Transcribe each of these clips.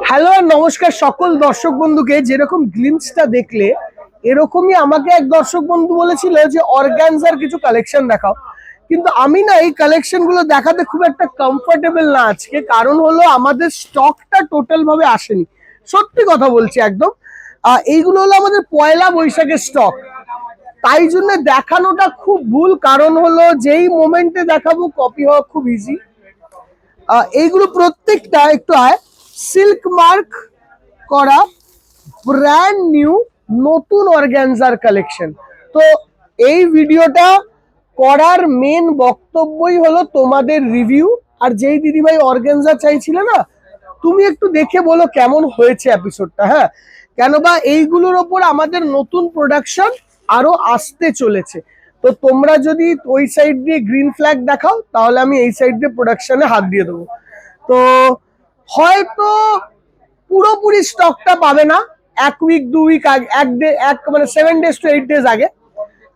Hello নমস্কার সকল দর্শক বন্ধুকে। যেরকম গ্লিমসটা দেখলে এরকমই আমাকে এক দর্শক বন্ধু বলেছিল যে অর্গানজার কিছু কালেকশন দেখাও, কিন্তু আমি না এই কালেকশন গুলো দেখাতে খুব একটা কমফোর্টেবল না আজকে। কারণ হলো আমাদের স্টকটা টোটাল ভাবে আসেনি, সত্যি কথা বলছি একদম। এইগুলো হলো আমাদের পয়লা বৈশাখের স্টক, তাই জন্য দেখানোটা খুব ভুল। কারণ হলো যেই মোমেন্টে দেখাবো কপি হওয়া খুব ইজি। এইগুলো প্রত্যেকটা একটু সিল্ক মার্ক করা ব্র্যান্ড নিউ নতুন অর্গানজার কালেকশন। তো এই ভিডিওটা করার মেন বক্তব্যই হলো তোমাদের রিভিউ। আর যেই দিদিভাই অর্গানজা চাইছিলে না, তুমি একটু দেখে বলো কেমন হয়েছে এপিসোডটা। হ্যাঁ, কেন বা এইগুলোর ওপর আমাদের নতুন প্রোডাকশন আরো আসতে চলেছে। তো তোমরা যদি ওই সাইড দিয়ে গ্রিন ফ্ল্যাগ দেখাও তাহলে আমি এই সাইড দিয়ে প্রোডাকশনে হাত দিয়ে দেবো। তো হয়তো পুরোপুরি স্টকটা পাবে না, এক উইক 2 উইক আগে, মানে 7 days to 8 days আগে।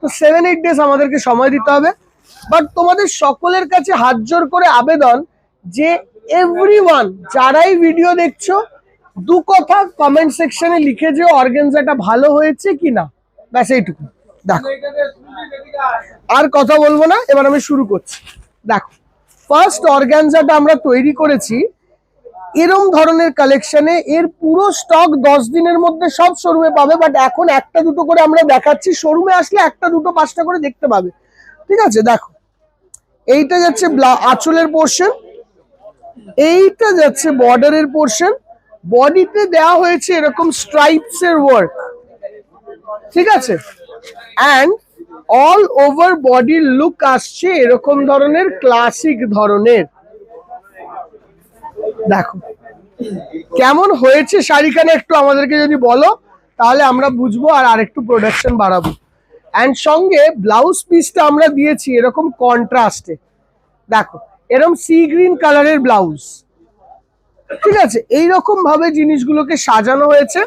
তো 7-8 days আমাদেরকে সময় দিতে হবে। বাট তোমাদের সকলের কাছে হাত জোর করে আবেদন যে এভরিওয়ান যারাই ভিডিও দেখছো, দু কথা কমেন্ট সেকশনে লিখে যে অর্গানজাটা ভালো হয়েছে কিনা, ব্যাস এইটুকু। দেখো আর কথা বলবো না, এবার আমি শুরু করছি। দেখো, ফার্স্ট অর্গানজাটা আমরা তৈরি করেছি এরম ধরনের কালেকশনে। এর পুরো স্টক 10 দিনের মধ্যে সব শোরুমে পাবে, বাট এখন একটা দুটো করে আমরা দেখাচ্ছি। শোরুমে আসলে একটা দুটো 5টা করে দেখতে পাবে, ঠিক আছে? দেখো, এইটা যাচ্ছে আঁচলের পোর্শন, এইটা যাচ্ছে বর্ডারের পোর্শন। বডিতে দেওয়া হয়েছে এরকম স্ট্রাইপস এর ওয়ার্ক, ঠিক আছে? অ্যান্ড অল ওভার বডির লুক আসছে এরকম ধরনের ক্লাসিক ধরনের। দেখো কেমন হয়েছে শাড়িখানা, একটু আমাদেরকে যদি বলো তাহলে আমরা বুঝবো আর আরেকটু প্রোডাকশন বাড়াবো। অ্যান্ড সঙ্গে ব্লাউজ পিসটা আমরা দিয়েছি এরকম কন্ট্রাস্টে। দেখো এরকম সি গ্রিন কালারের ব্লাউজ, ঠিক আছে? এইরকম ভাবে জিনিসগুলোকে সাজানো হয়েছে।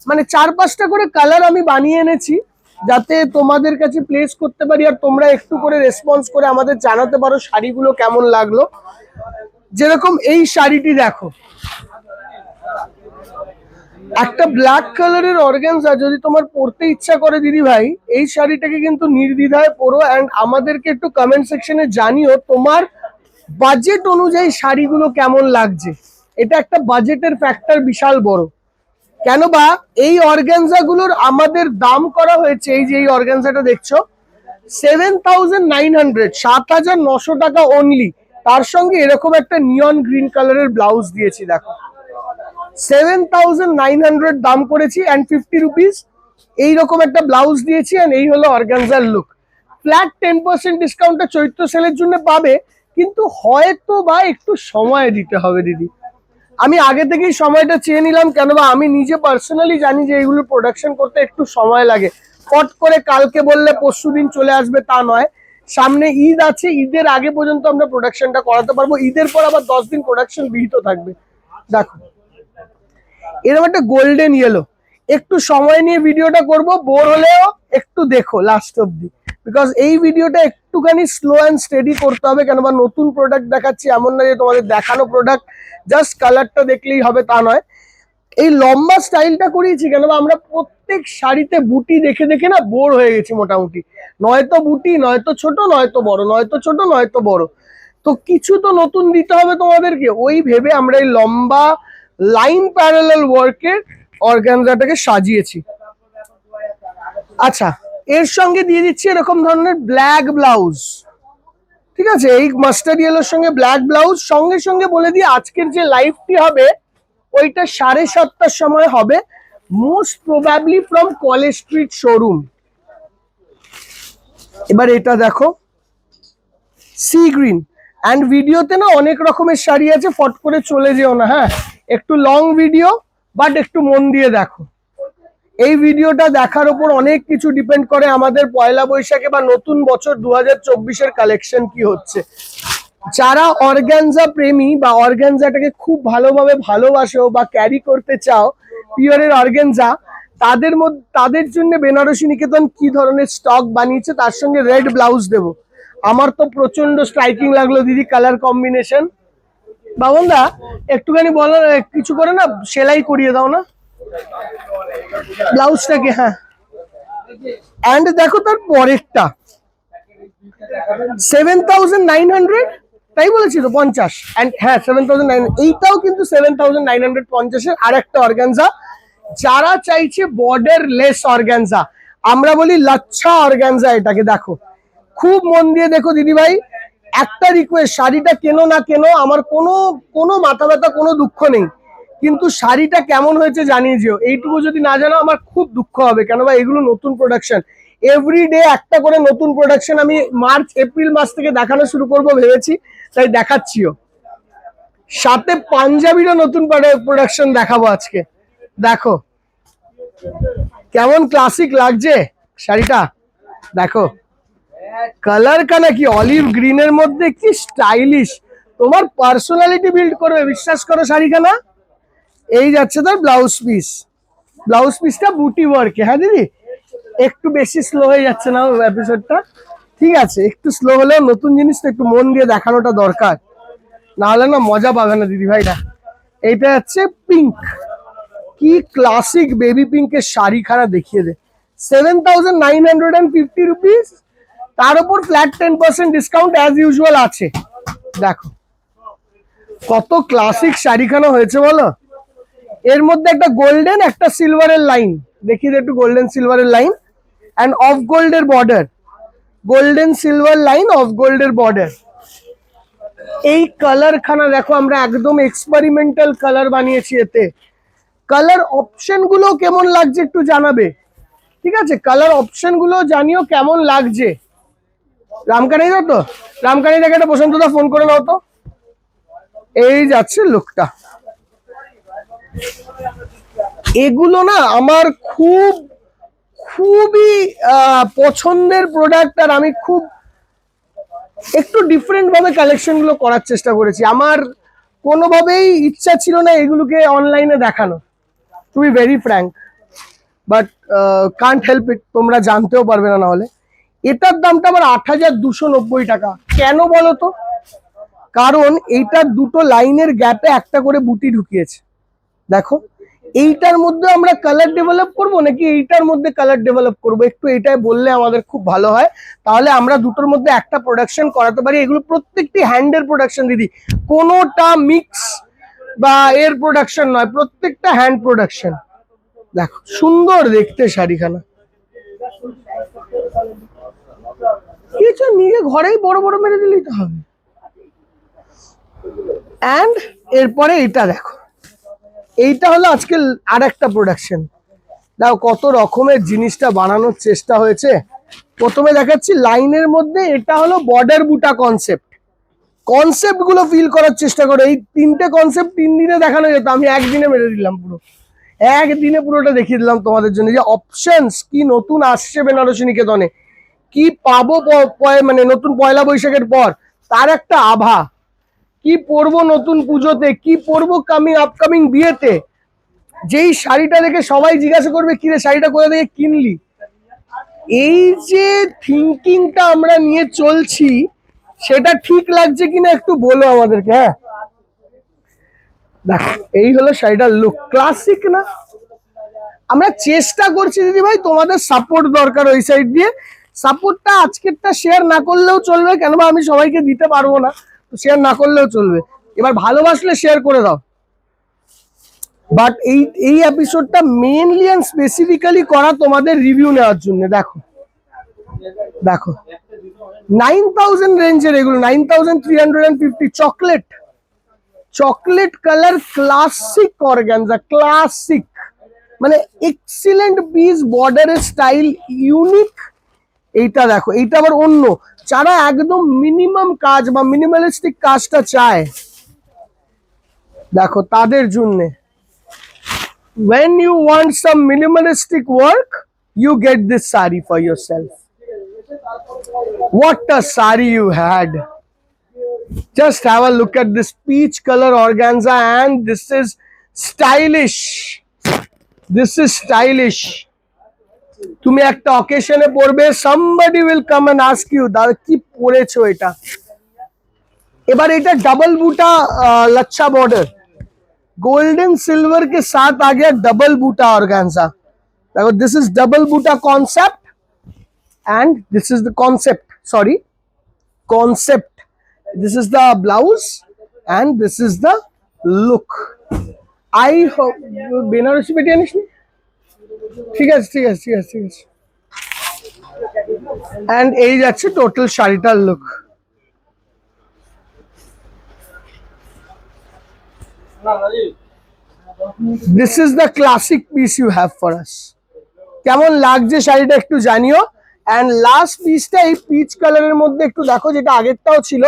মানে 4-5টা করে কালার আমি বানিয়ে এনেছি যাতে তোমাদের কাছে প্লেস করতে পারি আর তোমরা একটু করে রেসপন্স করে আমাদের জানাতে পারো শাড়িগুলো কেমন লাগলো। যেরকম এই শাড়িটি দেখো, একটা ব্ল্যাক কালারের অর্গানজা যদি তোমার পরতে ইচ্ছা করে দিদি ভাই, এই শাড়িটাকে কিন্তু নির্দ্বিধায় পরো। অ্যান্ড আমাদেরকে একটু কমেন্ট সেকশনে জানিও তোমার বাজেট অনুযায়ী শাড়িগুলো কেমন লাগছে। এটা একটা বাজেটের ফ্যাক্টর বিশাল বড়। কেন বা এই অর্গানজা গুলোর আমাদের দাম করা হয়েছে, এই যে এই অর্গানজাটা দেখছো 7,900, 7,900 টাকা অনলি। তার সঙ্গে এরকম একটা নিয়ন গ্রিন কালারের ব্লাউজ দিয়েছি। দেখো 7,900 দাম করেছি অ্যান্ড 50 রুপিস এইরকম একটা ব্লাউজ দিয়েছি। অ্যান্ড এই হলো অর্গানজার লুক। ফ্ল্যাট 10% ডিসকাউন্টটা চৈত্র সেলের জন্য পাবে, কিন্তু হয়তো বা একটু সময় দিতে হবে দিদি। আমি আগে থেকেই সময়টা চেয়ে নিলাম, কেন বা আমি নিজে পার্সোনালি জানি যে এইগুলো প্রোডাকশন করতে একটু সময় লাগে। কট করে কালকে বললে পরশু দিন চলে আসবে তা নয়। সামনে ঈদ আছে, ঈদের আগে পর্যন্ত আমরা প্রোডাকশনটা করাতে পারবো। ঈদের পর আবার 10 দিন প্রোডাকশন বিহিত থাকবে। দেখো এরকম একটা গোল্ডেন ইয়েলো, একটু সময় নিয়ে ভিডিওটা করব, বোর হলেও একটু দেখো লাস্ট অব্দি, বিকজ এই ভিডিওটা একটুখানি স্লো অ্যান্ড স্টেডি করতে হবে। কেন বা নতুন প্রোডাক্ট দেখাচ্ছি, এমন না যে তোমাদের দেখানো প্রোডাক্ট জাস্ট কালারটা দেখলেই হবে তা নয়। এই লম্বা স্টাইলটা করিয়েছি কেন বা আমরা প্রত্যেক শাড়িতে বুটি দেখে দেখে না বোর হয়ে গেছি মোটামুটি। নয়তো বুটি, নয়তো ছোট, নয়তো বড়, নয়তো ছোট, নয়তো বড়। তো কিছু তো নতুন দিতে হবে তোমাদেরকে, ওই ভেবে আমরা এই লম্বা লাইন প্যারালাল ওয়ার্কের অর্গানজাটাকে সাজিয়েছি। আচ্ছা, এর সঙ্গে দিয়ে দিচ্ছি এরকম ধরনের ব্ল্যাক ব্লাউজ, ঠিক আছে? এই মাস্টার্ড ইয়েলোর সঙ্গে ব্ল্যাক ব্লাউজ। সঙ্গে সঙ্গে বলে দিই আজকের যে লাইভটি হবে ওইটা 7:30টার সময় হবে, most probably from college street showroom. এবার এটা দেখো সি গ্রিন। অ্যান্ড ভিডিওতে না অনেক রকমের শাড়ি আছে, ফট করে চলে যেও না। হ্যাঁ, একটু লং ভিডিও, বাট একটু মন দিয়ে দেখো। এই ভিডিওটা দেখার উপর অনেক কিছু ডিপেন্ড করে আমাদের পয়লা বৈশাখে বা নতুন বছর 2024-এর কালেকশন কি হচ্ছে। যারা অর্গানজা প্রেমী বা অর্গানজাটাকে খুব ভালোভাবে ভালোবাসো বা ক্যারি করতে চাও পিওরের অর্গানজা, তাদের জন্য বেনারসি নিকেতন কি ধরনের স্টক বানিয়েছে, তার সঙ্গে রেড ব্লাউজ দেবো। আমার তো প্রচন্ড স্ট্রাইকিং লাগলো দিদি কালার কম্বিনেশন। বাবনদা একটুখানি বলো, কিছু করে না সেলাই করিয়ে দাও না ব্লাউজটাকে। হ্যাঁ, অ্যান্ড দেখো তার পরেরটা 7,900, তাই বলেছি তো 50, অ্যান্ড হ্যাঁ 7,900, এইটাও কিন্তু 7,950-এর আর একটা অর্গানজা। যারা চাইছে বর্ডার লেস অর্গানজা, আমরা বলি লাচ্ছা অর্গানজা এটাকে, দেখো খুব মন দিয়ে দেখো দিদি ভাই। একটা রিকোয়েস্ট, শাড়িটা কেনো না কেনো, আমার কোনো কোনো মাথা ব্যথা কোনো দুঃখ নেই, কিন্তু শাড়িটা কেমন হয়েছে জানিয়ে যেও। এইটুকু যদি না জানো আমার খুব দুঃখ হবে, কেন বা এগুলো নতুন প্রোডাকশন। এভরিডে একটা করে নতুন প্রোডাকশন আমি মার্চ এপ্রিল মাস থেকে দেখানো শুরু করব ভেবেছি, তাই দেখাচ্ছিও। সাথে পাঞ্জাবিরও নতুন প্রোডাকশন দেখাবো আজকে। দেখো কেমন ক্লাসিক লাগছে শাড়িটা, দেখো কালার কানা কি অলিভ গ্রিনের মধ্যে, কি স্টাইলিশ, তোমার পার্সোনালিটি বিল্ড করবে, বিশ্বাস করো শাড়িখানা। এই যাচ্ছে তার ব্লাউজ পিস, ব্লাউজ পিসটা বুটি ওয়ার্কে। হ্যাঁ দিদি, একটু বেশি স্লো হয়ে যাচ্ছে না এপিসোডটা? ঠিক আছে, একটু স্লো হলেও নতুন জিনিসটা একটু মন দিয়ে দেখানোটা দরকার, না হলে না মজা পাবে না দিদি ভাইরা। এইটা হচ্ছে পিঙ্ক, কি ক্লাসিক বেবি পিঙ্কের শাড়িখানা দেখিয়ে দে। 7,950 রুপিস, তার উপর ফ্ল্যাট 10% ডিসকাউন্ট অ্যাজ ইউজুয়াল আছে। দেখো কত ক্লাসিক শাড়িখানা হয়েছে বলো। এর মধ্যে একটা গোল্ডেন একটা সিলভারের লাইন দেখিয়ে দে, একটু গোল্ডেন সিলভারের লাইন অ্যান্ড অফ গোল্ডের border, golden silver line of গোল্ডের বর্ডার। এই কালার খানা দেখো, আমরা একদম এক্সপেরিমেন্টাল কালার বানিয়েছি এতে। কালার অপশন গুলো কেমন লাগছে একটু জানাবে, ঠিক আছে? কালার অপশন গুলো জানিও কেমন লাগছে। রামকানি দাও তো, রামকানি দাকে একটা বসন্তদা ফোন করে নাও তো। এই যাচ্ছে লুকটা, এগুলো না আমার খুবই পছন্দের প্রোডাক্ট, আর আমি খুব একটু ডিফারেন্ট ভাবে কালেকশন গুলো করার চেষ্টা করেছি। আমার কোনোভাবেই ইচ্ছা ছিল না এগুলোকে অনলাইনে দেখানো, to be very frank, but can't help it, তোমরা জানতেও পারবে না নাহলে। এটার দামটা আমার 8,290 টাকা। কেন বলো তো? কারণ এইটার দুটো লাইনের গ্যাপে একটা করে বুটি ঢুকিয়েছে। দেখো এইটার মধ্যে আমরা কালার ডেভেলপ করব নাকি এইটার মধ্যে কালার ডেভেলপ করব, একটু এটাই বললে আমাদের খুব ভালো হয়, তাহলে আমরা দুটোর মধ্যে একটা প্রোডাকশন করাতে পারি। এগুলো প্রত্যেকটি হ্যান্ডের প্রোডাকশন দিদি, কোনোটা মিক্স বা এর প্রোডাকশন নয়, প্রত্যেকটা হ্যান্ড প্রোডাকশন। দেখো সুন্দর দেখতে শাড়িখানা, কিছু নিয়ে ঘরেই বড় বড় মেরে দিলেই তো হবে। অ্যান্ড এরপরে এটা দেখো, এইটা হলো আজকে আর একটা প্রোডাকশন। দেখো কত রকমের জিনিসটা বানানোর চেষ্টা হয়েছে। প্রথমে দেখাচ্ছি লাইনের মধ্যে, এটা হলো বর্ডার বুটা কনসেপ্ট। কনসেপ্ট গুলো ফিল করার চেষ্টা করো। এই তিনটে কনসেপ্ট 3 দিনে দেখানো যেত, আমি একদিনে মেরে দিলাম, পুরো একদিনে পুরোটা দেখিয়ে দিলাম তোমাদের জন্য। যে অপশনস কি নতুন আসছে বেনারসি নিকেতনে, কি পাবো মানে নতুন পয়লা বৈশাখের পর তার একটা আভা, কি পরবো নতুন পুজোতে, কি পরবো আপকামিং বিয়েতে, যেই শাড়িটা দেখে সবাই জিজ্ঞাসা করবে কিরে শাড়িটা কোথা থেকে কিনলি। এই যে থিঙ্কিংটা আমরা নিয়ে চলছি, সেটা ঠিক লাগছে কিনা একটু বলো আমাদেরকে। হ্যাঁ দেখো এই হলো শাড়িটার লুক, ক্লাসিক না? আমরা চেষ্টা করছি দিদি ভাই, তোমাদের সাপোর্ট দরকার ওই সাইড দিয়ে। সাপোর্টটা আজকেরটা শেয়ার না করলেও চলবে, কেননা আমি সবাইকে দিতে পারবো না, শেয়ার না করলেও চলবে। এবার ভালোবাসলে শেয়ার করে দাও। বাট এই এপিসোডটা মেইনলি এন্ড স্পেসিফিক্যালি করা তোমাদের রিভিউ নেওয়ার জন্য। দেখো দেখো 9,000 রেঞ্জের এগুলো, 9,350, chocolate chocolate colour classic organza, classic মানে এক্সিলেন্ট পিস, বর্ডারের স্টাইল ইউনিক। এইটা দেখো, এইটা আবার অন্য, যারা একদম মিনিমাম কাজ বা মিনিমালিস্টিক কাজটা চায় দেখো তাদের জন্য। When you want some minimalistic work, you get this sari for yourself. What a sari you had. Just have a look at this peach color organza, and this is stylish. This is stylish. তুমি একটা অকেশনে পরবে, somebody will come and ask you দাদা কি পরেছো এটা। एबार এটা double buta लच्छा बॉर्डर गोल्डन सिल्वर के साथ आ गया डबल बूटा ऑर्गेन्जा। देखो this is double buta concept and this is the concept, sorry, concept. This is the blouse and this is the look. I hope Banarasi পেটি আনিস নি? ঠিক আছে ঠিক আছে ঠিক আছে ঠিক আছে। and এই যাচ্ছে টোটাল শাড়িটার look. This is the classic piece you have for us. কেমন লাগছে শাড়িটা একটু জানিও। এন্ড লাস্ট পিসটা এই পিচ কালারের মধ্যে একটু দেখো, যেটা আগেরটাও ছিল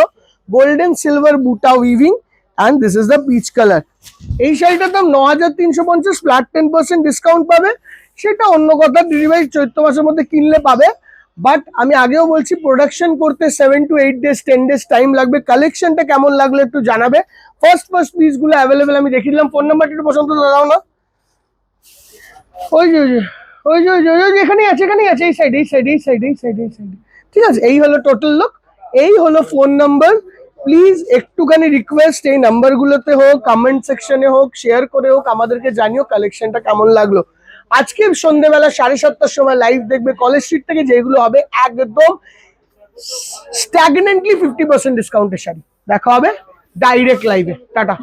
golden silver buta weaving and this is the peach colour. এই শাড়িটার দাম 9350, ফ্ল্যাট 10% ডিসকাউন্ট পাবে। সেটা অন্য কথা, ডেলিভারি চৈত্র মাসের মধ্যে কিনলে পাবে। বাট আমি আগেও বলছি প্রোডাকশন করতে 7 to 8 days 10 days টাইম লাগবে। কালেকশনটা কেমন লাগলো একটু জানাবে। ফার্স্ট পিসগুলো অ্যাভেলেবেল আমি দেখিয়ে দিলাম। ফোন নাম্বারটা একটু পছন্দ দাও না। ওই যে ওই যে ওই যে ওই যে এখানেই আছে এখানেই আছে, এই সাইড এই সাইড এই সাইড এই সাইড এই সাইড। ঠিক আছে, এই হলো টোটাল লুক, এই হলো ফোন নাম্বার। প্লিজ একটুখানি রিকোয়েস্ট, এই নাম্বারগুলোতে হোক, কমেন্ট সেকশনে হোক, শেয়ার করে হোক আমাদেরকে জানিও কালেকশনটা কেমন লাগলো। আজকে সন্ধ্যেবেলা 7:30টার সময় লাইভ দেখবে কলেজ স্ট্রিট থেকে, যেগুলো হবে একদম স্ট্যাগনেন্টলি 50% ডিসকাউন্টের শাড়ি। দেখা হবে ডাইরেক্ট লাইভে। টাটা।